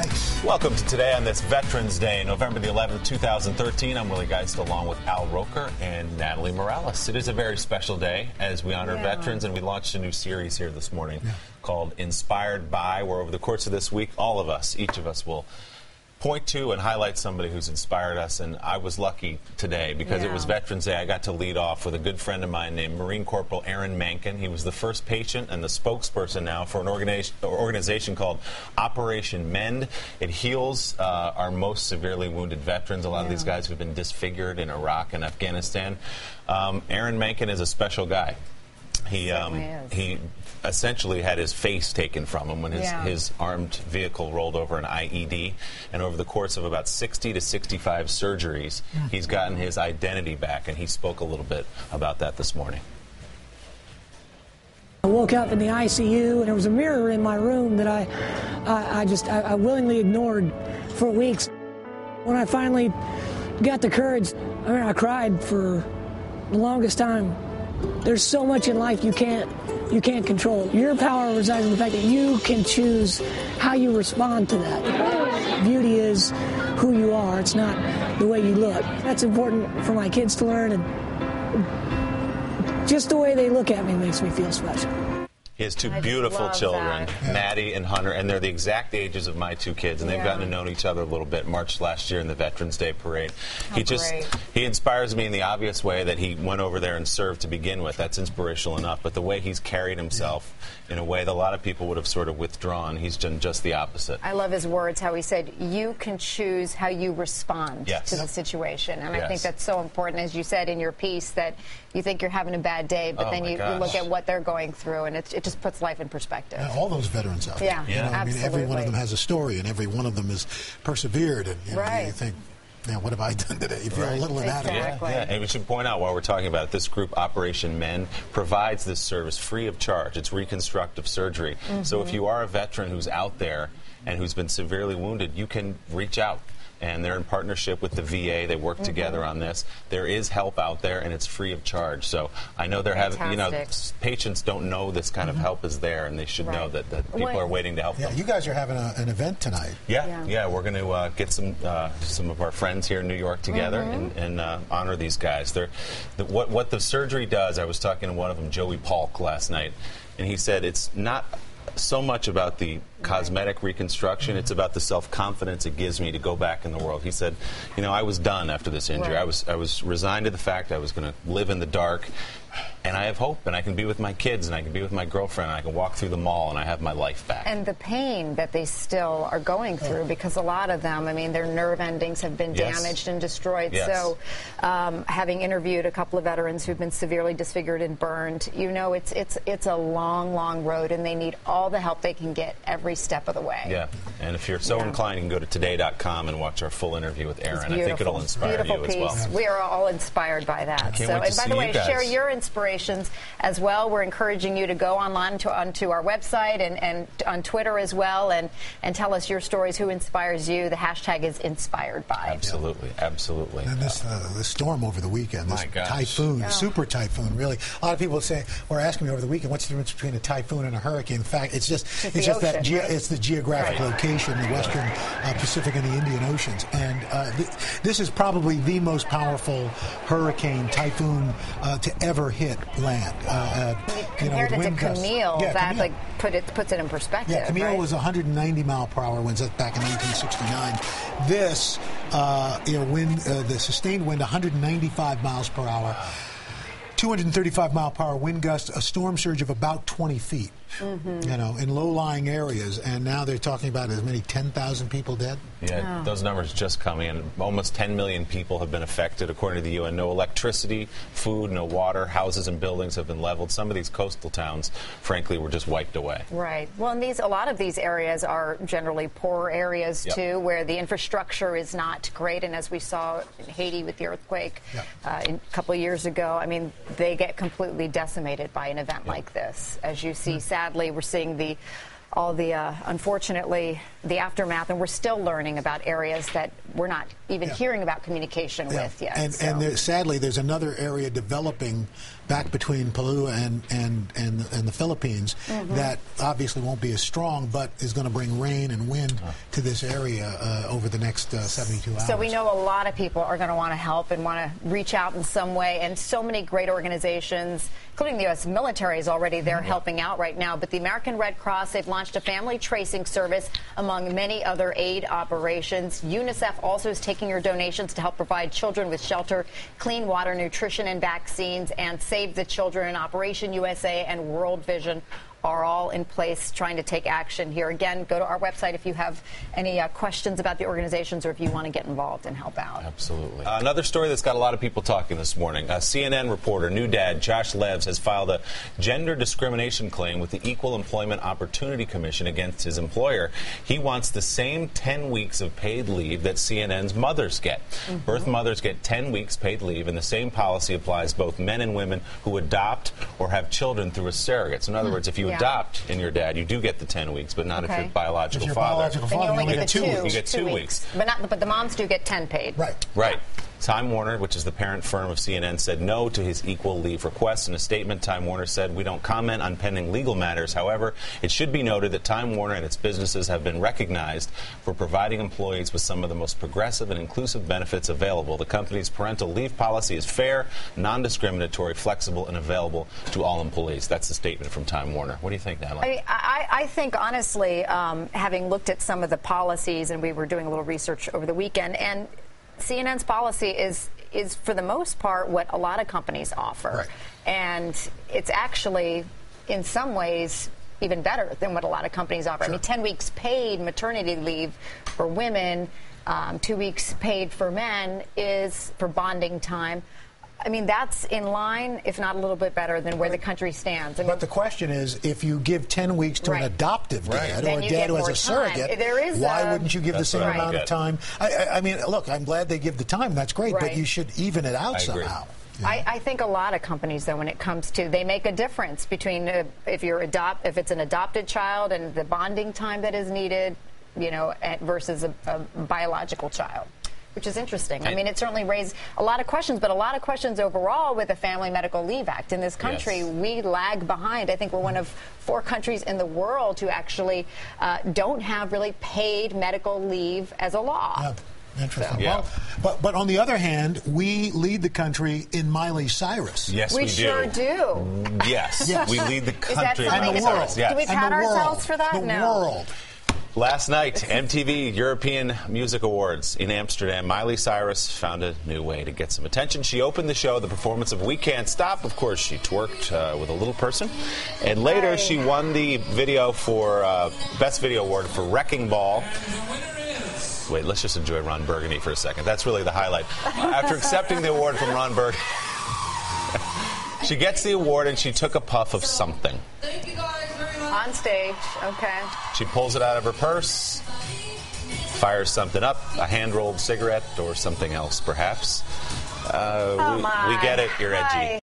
Nice. Welcome to Today on this Veterans Day, November the 11th, 2013. I'm Willie Geist along with Al Roker and Natalie Morales. It is a very special day as we honor veterans, and we launched a new series here this morning called Inspired By, where over the course of this week, all of us, each of us will point to and highlight somebody who's inspired us. And I was lucky today because it was Veterans Day. I got to lead off with a good friend of mine named Marine Corporal Aaron Menken. He was the first patient and the spokesperson now for an organization called Operation Mend. It heals our most severely wounded veterans. A lot of these guys who've been disfigured in Iraq and Afghanistan. Aaron Menken is a special guy. He essentially had his face taken from him when his armed vehicle rolled over an IED, and over the course of about 60 to 65 surgeries, he's gotten his identity back, and he spoke a little bit about that this morning. I woke up in the ICU, and there was a mirror in my room that I willingly ignored for weeks. When I finally got the courage, I cried for the longest time. There's so much in life you can't control. Your power resides in the fact that you can choose how you respond to that. Beauty is who you are. It's not the way you look. That's important for my kids to learn, and just the way they look at me makes me feel special. He has two beautiful children, Maddie and Hunter, and they're the exact ages of my two kids, and they've gotten to know each other a little bit. Marched last year in the Veterans Day Parade. He inspires me in the obvious way that he went over there and served to begin with. That's inspirational enough, but the way he's carried himself in a way that a lot of people would have sort of withdrawn, he's done just the opposite. I love his words, how he said, you can choose how you respond to the situation. And I think that's so important, as you said in your piece, that you think you're having a bad day, but then you look at what they're going through, and it just puts life in perspective. All those veterans out there. Absolutely. I mean, every one of them has a story, and every one of them has persevered. And you think, now, what have I done today? You feel a little inadequate. And we should point out while we're talking about it, this group, Operation Mend, provides this service free of charge. It's reconstructive surgery. So if you are a veteran who's out there and who's been severely wounded, you can reach out. And they're in partnership with the VA. They work together on this. There is help out there, and it's free of charge. So I know they're having, patients don't know this kind of help is there, and they should know that people are waiting to help them. You guys are having an event tonight. We're going to get some of our friends here in New York together and honor these guys. What the surgery does, I was talking to one of them, Joey Polk, last night, and he said it's not so much about the cosmetic reconstruction, it's about the self-confidence it gives me to go back in the world. He said, I was done after this injury. I was resigned to the fact I was going to live in the dark, and I have hope, and I can be with my kids, and I can be with my girlfriend, and I can walk through the mall, and I have my life back. And the pain that they still are going through, because a lot of them, their nerve endings have been damaged and destroyed. So having interviewed a couple of veterans who've been severely disfigured and burned, it's a long, long road, and they need all the help they can get every step of the way. And if you're so inclined, you can go to today.com and watch our full interview with Aaron. I think it'll inspire you as well. We are all inspired by that. And by the way, share your inspirations as well. We're encouraging you to go online onto our website and on Twitter as well, and tell us your stories, who inspires you. The hashtag is inspired by. Absolutely. And this storm over the weekend, this typhoon, super typhoon, really. A lot of people were asking me over the weekend, what's the difference between a typhoon and a hurricane? In fact, it's just it's the geographic location, the Western Pacific and the Indian Oceans. And this is probably the most powerful hurricane, typhoon to ever hit land. Compared it to Camille, that puts it in perspective. Camille was 190 mile per hour winds back in 1969. This the sustained wind 195 miles per hour. 235 mile per hour wind gust, a storm surge of about 20 feet. In low-lying areas, and now they're talking about as many 10,000 people dead. Those numbers just coming in. Almost 10 million people have been affected, according to the UN. No electricity, food, no water. Houses and buildings have been leveled. Some of these coastal towns, frankly, were just wiped away. Right. Well, and a lot of these areas are generally poorer areas, too, where the infrastructure is not great. And as we saw in Haiti with the earthquake a couple of years ago, they get completely decimated by an event like this. As you see, sadly, we're seeing unfortunately, the aftermath, and we're still learning about areas that we're not even hearing about communication with yet. And sadly, there's another area developing back between Palau and the Philippines that obviously won't be as strong, but is going to bring rain and wind to this area over the next 72 hours. So we know a lot of people are going to want to help and want to reach out in some way, and so many great organizations, including the U.S. military, is already there helping out right now. But the American Red Cross, they've launched a family tracing service among many other aid operations. UNICEF also is taking your donations to help provide children with shelter, clean water, nutrition, and vaccines. And Save the Children, Operation USA, and World Vision are all in place trying to take action here. Again, go to our website if you have any questions about the organizations or if you want to get involved and help out. Absolutely. Another story that's got a lot of people talking this morning. CNN reporter, new dad, Josh Levs, has filed a gender discrimination claim with the Equal Employment Opportunity Commission against his employer. He wants the same 10 weeks of paid leave that CNN's mothers get. Birth mothers get 10 weeks paid leave, and the same policy applies both men and women who adopt or have children through a surrogate. So in other words, if you adopt in your dad, you do get the 10 weeks, but not if you're biological father. Then you only get 2 weeks. You get 2 weeks. But the moms do get 10 paid. Right. Time Warner, which is the parent firm of CNN, said no to his equal leave request. In a statement, Time Warner said, "We don't comment on pending legal matters. However, it should be noted that Time Warner and its businesses have been recognized for providing employees with some of the most progressive and inclusive benefits available. The company's parental leave policy is fair, non-discriminatory, flexible, and available to all employees." That's the statement from Time Warner. What do you think, Natalie? I think, honestly, having looked at some of the policies, and we were doing a little research over the weekend, and CNN's policy is for the most part what a lot of companies offer. And it's actually, in some ways, even better than what a lot of companies offer. I mean, 10 weeks paid maternity leave for women, 2 weeks paid for men is for bonding time. I mean, that's in line, if not a little bit better, than where the country stands. I mean, but the question is, if you give 10 weeks to an adoptive dad or a dad who has a surrogate, why wouldn't you give the same amount of time? I mean, look, I'm glad they give the time. That's great, but you should even it out somehow. I think a lot of companies, though, when it comes to, they make a difference between if it's an adopted child and the bonding time that is needed, versus a biological child, which is interesting. I mean, it certainly raised a lot of questions, but a lot of questions overall with the Family Medical Leave Act. In this country, we lag behind. I think we're one of 4 countries in the world who actually don't have really paid medical leave as a law. Interesting. So, but on the other hand, we lead the country in Miley Cyrus. Yes, we sure do. Yes, we lead the country in Miley Cyrus. Do we pat ourselves for that? The world. Last night, MTV European Music Awards in Amsterdam, Miley Cyrus found a new way to get some attention. She opened the show, the performance of We Can't Stop. Of course, she twerked with a little person. And later, she won the video for Best Video Award for Wrecking Ball. Wait, let's just enjoy Ron Burgundy for a second. That's really the highlight. After accepting the award from Ron Burgundy, she gets the award and she took a puff of something. Thank you guys very much. On stage, okay. She pulls it out of her purse, fires something up, a hand-rolled cigarette or something else, perhaps. We get it. You're edgy.